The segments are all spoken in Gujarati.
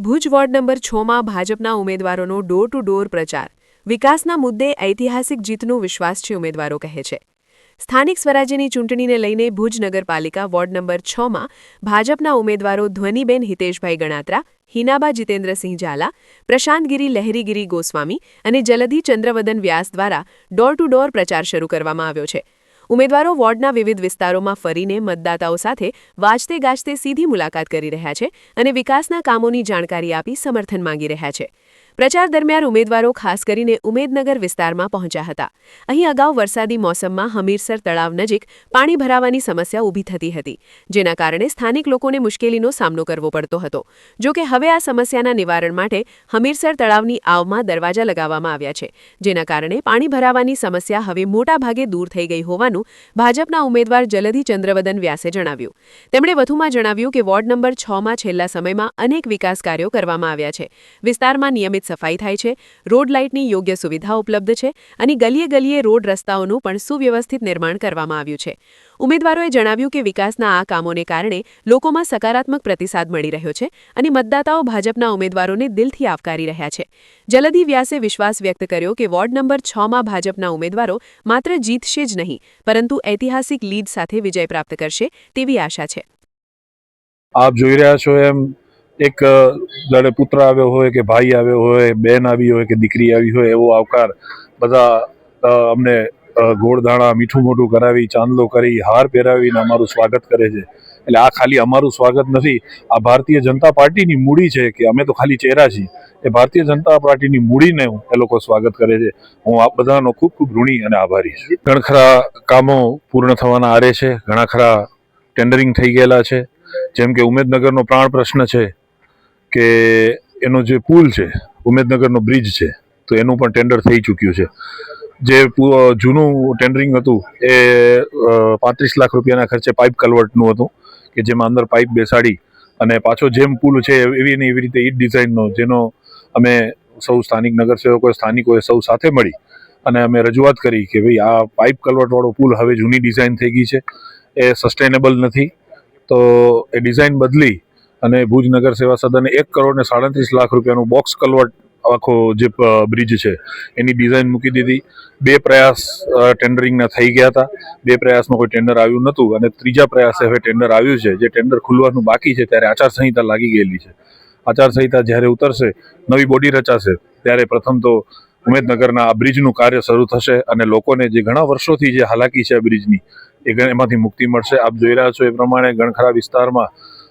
ભુજ વોર્ડ નંબર 6માં ભાજપના ઉમેદવારોનો ડોર ટુ ડોર પ્રચાર. વિકાસના મુદ્દે ઐતિહાસિક જીતનો વિશ્વાસ છે, ઉમેદવારો કહે છે. સ્થાનિક સ્વરાજ્યની ચૂંટણીને લઈને ભુજ નગરપાલિકા વોર્ડ નંબર 6માં ભાજપના ઉમેદવારો ધ્વનિબેન હિતેશભાઈ ગણાત્રા, હિનાબા જીતેન્દ્રસિંહ ઝાલા, પ્રશાંતગીરી લહેરીગીરી ગોસ્વામી અને જલધી ચંદ્રવદન વ્યાસ દ્વારા ડોર ટુ ડોર પ્રચાર શરૂ કરવામાં આવ્યો છે. ઉમેદવારો વોર્ડના વિવિધ વિસ્તારોમાં ફરીને મતદાતાઓ સાથે વાજતે ગાજતે સીધી મુલાકાત કરી રહ્યા છે અને વિકાસના કામોની જાણકારી આપી સમર્થન માંગી રહ્યા છે. પ્રચાર દરમિયાન ઉમેદવારો ખાસ કરીને ઉમેદનગર વિસ્તારમાં પહોંચ્યા હતા. અહીં અગાઉ વરસાદી મોસમમાં હમીરસર તળાવ નજીક પાણી ભરાવાની સમસ્યા ઊભી થતી હતી, જેના કારણે સ્થાનિક લોકોને મુશ્કેલીનો સામનો કરવો પડતો હતો. જોકે હવે આ સમસ્યાના નિવારણ માટે હમીરસર તળાવની આવમાં દરવાજા લગાવવામાં આવ્યા છે, જેના કારણે પાણી ભરાવાની સમસ્યા હવે મોટા ભાગે દૂર થઈ ગઈ હોવાનું ભાજપના ઉમેદવાર જલધી ચંદ્રવદન વ્યાસે જણાવ્યું. તેમણે વધુમાં જણાવ્યું કે વોર્ડ નંબર 6માં છેલ્લા સમયમાં અનેક વિકાસ કાર્યો કરવામાં આવ્યા છે. વિસ્તારમાં નિયમિત સફાઈ થાય છે, રોડ લાઇટની યોગ્ય સુવિધા ઉપલબ્ધ છે અને ગલીએ ગલીએ રોડ રસ્તાઓનું પણ સુવ્યવસ્થિત નિર્માણ કરવામાં આવ્યું છે. ઉમેદવારોએ જણાવ્યું કે વિકાસના આ કામોને કારણે લોકોમાં સકારાત્મક પ્રતિસાદ મળી રહ્યો છે અને મતદાતાઓ ભાજપના ઉમેદવારોને દિલથી આવકારી રહ્યા છે. જલધી વ્યાસે વિશ્વાસ વ્યક્ત કર્યો કે વોર્ડ નંબર 6માં ભાજપના ઉમેદવારો માત્ર જીતશે જ નહીં, પરંતુ ઐતિહાસિક લીડ સાથે વિજય પ્રાપ્ત કરશે તેવી આશા છે. આપ જોઈ રહ્યા છો એમ એક જાણે પુત્ર આવ્યો હોય કે ભાઈ આવ્યો હોય, બેન આવી હોય કે દીકરી આવી હોય, એવો આવકાર બધા અમને ગોળદાણા મીઠું મોઢું કરાવી, ચાંદલો કરી, હાર પહેરાવીને અમારું સ્વાગત કરે છે. એટલે આ ખાલી અમારું સ્વાગત નથી, આ ભારતીય જનતા પાર્ટીની મૂડી છે કે અમે તો ખાલી ચહેરા છીએ. એ ભારતીય જનતા પાર્ટીની મૂડીને એ લોકો સ્વાગત કરે છે. હું આપ બધાનો ખૂબ ખૂબ ઋણી અને આભારી છું. ઘણા ખરા કામો પૂર્ણ થવાના આરે છે, ઘણા ખરા ટેન્ડરિંગ થઈ ગયેલા છે. જેમ કે ઉમેદનગરનો પ્રાણ પ્રશ્ન છે કે એનો જે પુલ છે, ઉમેદનગરનો બ્રિજ છે, તો એનું પણ ટેન્ડર થઈ ચૂક્યું છે. જે જૂનું ટેન્ડરિંગ હતું એ 35 લાખ રૂપિયાના ખર્ચે પાઇપ કલવર્ટનું હતું, કે જેમાં અંદર પાઇપ બેસાડી અને પાછો જેમ પુલ છે એવી ને એવી રીતે ઈ ડિઝાઇનનો, જેનો અમે સૌ સ્થાનિક નગરસેવકોએ, સ્થાનિકોએ સૌ સાથે મળી અને અમે રજૂઆત કરી કે ભાઈ આ પાઇપ કલવર્ટવાળો પુલ હવે જૂની ડિઝાઇન થઈ ગઈ છે, એ સસ્ટેનેબલ નથી, તો એ ડિઝાઇન બદલી અને ભુજ નગર સેવા સદને 1,37,00,000 રૂપિયાનું બોક્સ કલવર્ટ આખો જે બ્રિજ છે એની ડિઝાઇન મૂકી દીધી. 2 પ્રયાસ ટેન્ડરિંગના થઈ ગયા હતા, 2 પ્રયાસમાં કોઈ ટેન્ડર આવ્યું નહોતું અને ત્રીજા પ્રયાસે હવે ટેન્ડર આવ્યું છે. જે ટેન્ડર ખુલવાનું બાકી છે ત્યારે આચારસંહિતા લાગી ગયેલી છે. આચારસંહિતા જ્યારે ઉતરશે, નવી બોડી રચાશે, ત્યારે પ્રથમ તો ઉમેદનગરના આ બ્રિજનું કાર્ય શરૂ થશે અને લોકોને જે ઘણા વર્ષોથી જે હાલાકી છે આ બ્રિજની, એમાંથી મુક્તિ મળશે. આપ જોઈ રહ્યા છો એ પ્રમાણે ગણખરા વિસ્તારમાં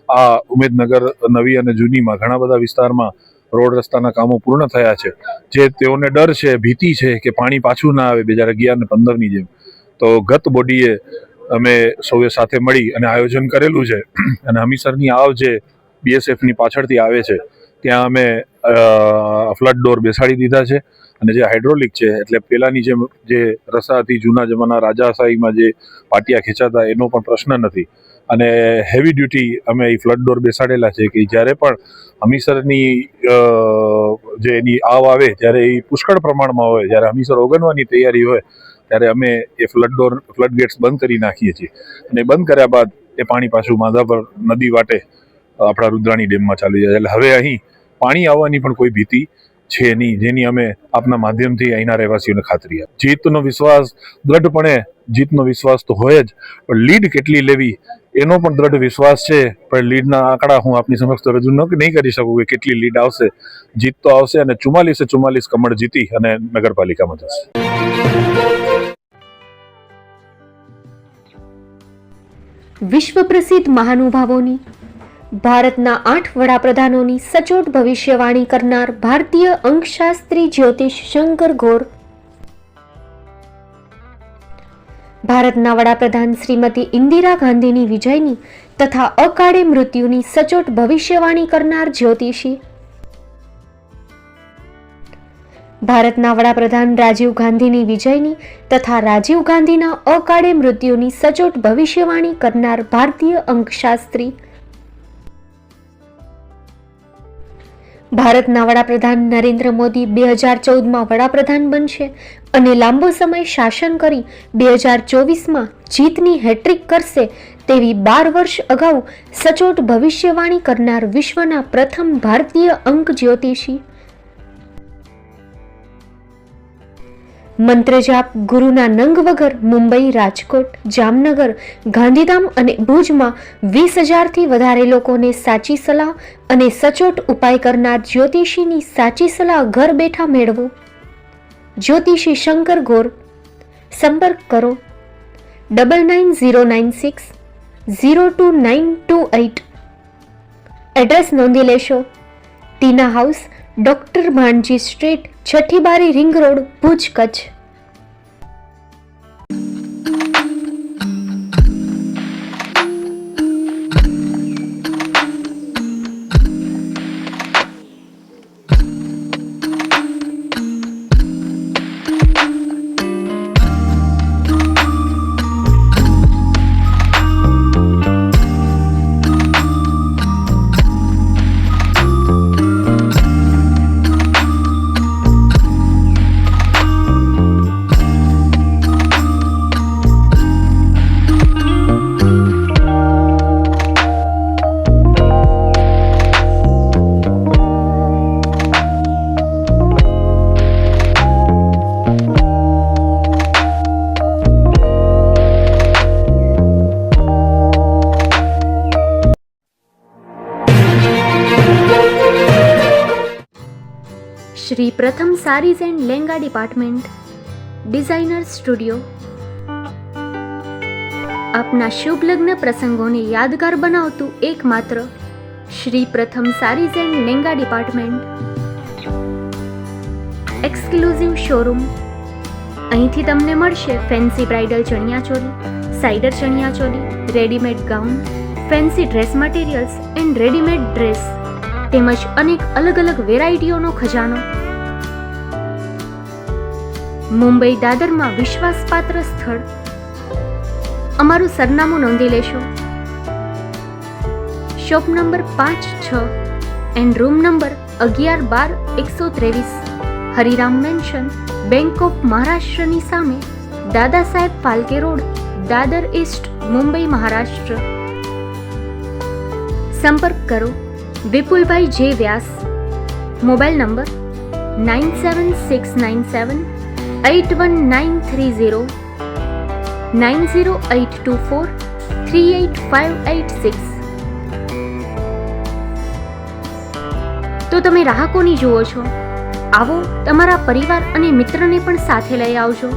આ ઉમેદનગર નવી અને જૂનીમાં ઘણા બધા વિસ્તારમાં રોડ રસ્તાના કામો પૂર્ણ થયા છે. જે તેઓને ડર છે, ભીતિ છે કે પાણી પાછું ના આવે 2011 અને 2015ની જેમ, તો ગત બોડીએ અમે સૌએ સાથે મળી અને આયોજન કરેલું છે. અને હમીરસરની આવ જે BSFની પાછળથી આવે છે ત્યાં અમે ફ્લડ ડોર બેસાડી દીધા છે અને જે હાઇડ્રોલિક છે, એટલે પેલાની જેમ જે રસા હતી જૂના જમાના રાજાશાહીમાં જે પાટિયા ખેંચાતા, એનો પણ પ્રશ્ન નથી. અને હેવી ડ્યુટી અમે એ ફ્લડ ડોર બેસાડેલા છે કે જ્યારે પણ હમીરસરની જે એની આવ આવે ત્યારે એ પુષ્કળ પ્રમાણમાં હોય, જ્યારે હમીરસર ઓગનવાની તૈયારી હોય ત્યારે અમે એ ફ્લડ ગેટ્સ બંધ કરી નાખીએ છીએ અને બંધ કર્યા બાદ એ પાણી પાછું માધાપર નદી વાટે આપણા રુદ્રાણી ડેમમાં ચાલી જાય. એટલે હવે અહીં પાણી આવવાની પણ કોઈ ભીતિ છે નહીં, જેની અમે આપના માધ્યમથી અહીંના રહેવાસીઓને ખાતરી આપી. જીતનો વિશ્વાસ દ્રઢપણે, જીતનો વિશ્વાસ તો હોય જ, પણ લીડ કેટલી લેવી એનો પણ દ્રઢ વિશ્વાસ છે. પણ લીડના આંકડા હું આપની સમક્ષ તો રજૂ નહીં કરી શકું કે કેટલી લીડ આવશે. જીત તો આવશે અને 44 કમળ જીતી અને નગરપાલિકામાં જશે. વિશ્વ પ્રસિદ્ધ મહાનુભાવોની, ભારતના 8 વડાપ્રધાનોની સચોટ ભવિષ્યવાણી કરનાર ભારતીય અંકશાસ્ત્રી જ્યોતિષ શંકર ગોર, ભારતના વડાપ્રધાન શ્રીમતી ઇન્દિરા ગાંધીની વિજયની તથા અકાળે મૃત્યુની સચોટ ભવિષ્યવાણી કરનાર જ્યોતિષી, ભારતના વડાપ્રધાન રાજીવ ગાંધીની વિજયની તથા રાજીવ ગાંધીના અકાળે મૃત્યુની સચોટ ભવિષ્યવાણી કરનાર ભારતીય અંકશાસ્ત્રી, ભારતના વડાપ્રધાન નરેન્દ્ર મોદી 2014માં વડાપ્રધાન બનશે અને લાંબો સમય શાસન કરી 2024માં જીતની હેટ્રિક કરશે તેવી 12 વર્ષ અગાઉ સચોટ ભવિષ્યવાણી કરનાર વિશ્વના પ્રથમ ભારતીય અંક જ્યોતિષી, મંત્રજાપ ગુરુના નંગ વગર મુંબઈ, રાજકોટ, જામનગર, ગાંધીધામ અને ભુજમાં 20,000થી વધારે લોકોને સાચી સલાહ અને સચોટ ઉપાય કરનાર જ્યોતિષીની સાચી સલાહ ઘર બેઠા મેળવો. જ્યોતિષી શંકર ગોર. સંપર્ક કરો 9909602928. એડ્રેસ નોંધી લેશો. Tina house, doctor Bhanji street, છઠ્ઠી બારી, ring road, Bhuj, Kutch. Shri Pratham saris and lehenga department, designer studio. આપના શુભ લગ્ન પ્રસંગોને યાદગાર બનાવતું એકમાત્ર Shri Pratham saris and lehenga department. Exclusive showroom. અહીંથી તમને મળશે ફેન્સી બ્રાઇડલ ચણિયાચોલી, સાઇડર chaniya choli, readymade gown, fancy dress materials and readymade dress તેમજ અનેક અલગ અલગ વેરાયટીઓનો ખજાનો. મુંબઈ દાદરમાં વિશ્વાસપાત્ર સ્થળ. અમારું સરનામું નોંધી લેશો. Shop number 5-6 and room number 11-12-123, Hariram mansion, bank of મહારાષ્ટ્રની સામે, દાદા સાહેબ ફાલ્કે રોડ, દાદર ઈસ્ટ, મુંબઈ, મહારાષ્ટ્ર. સંપર્ક કરો વિપુલભાઈ જે વ્યાસ. Mobile number 9769781930, 9082438586. તો તમે રાહ કોની જુઓ છો? આવો, તમારા પરિવાર અને મિત્રને પણ સાથે લઈ આવજો.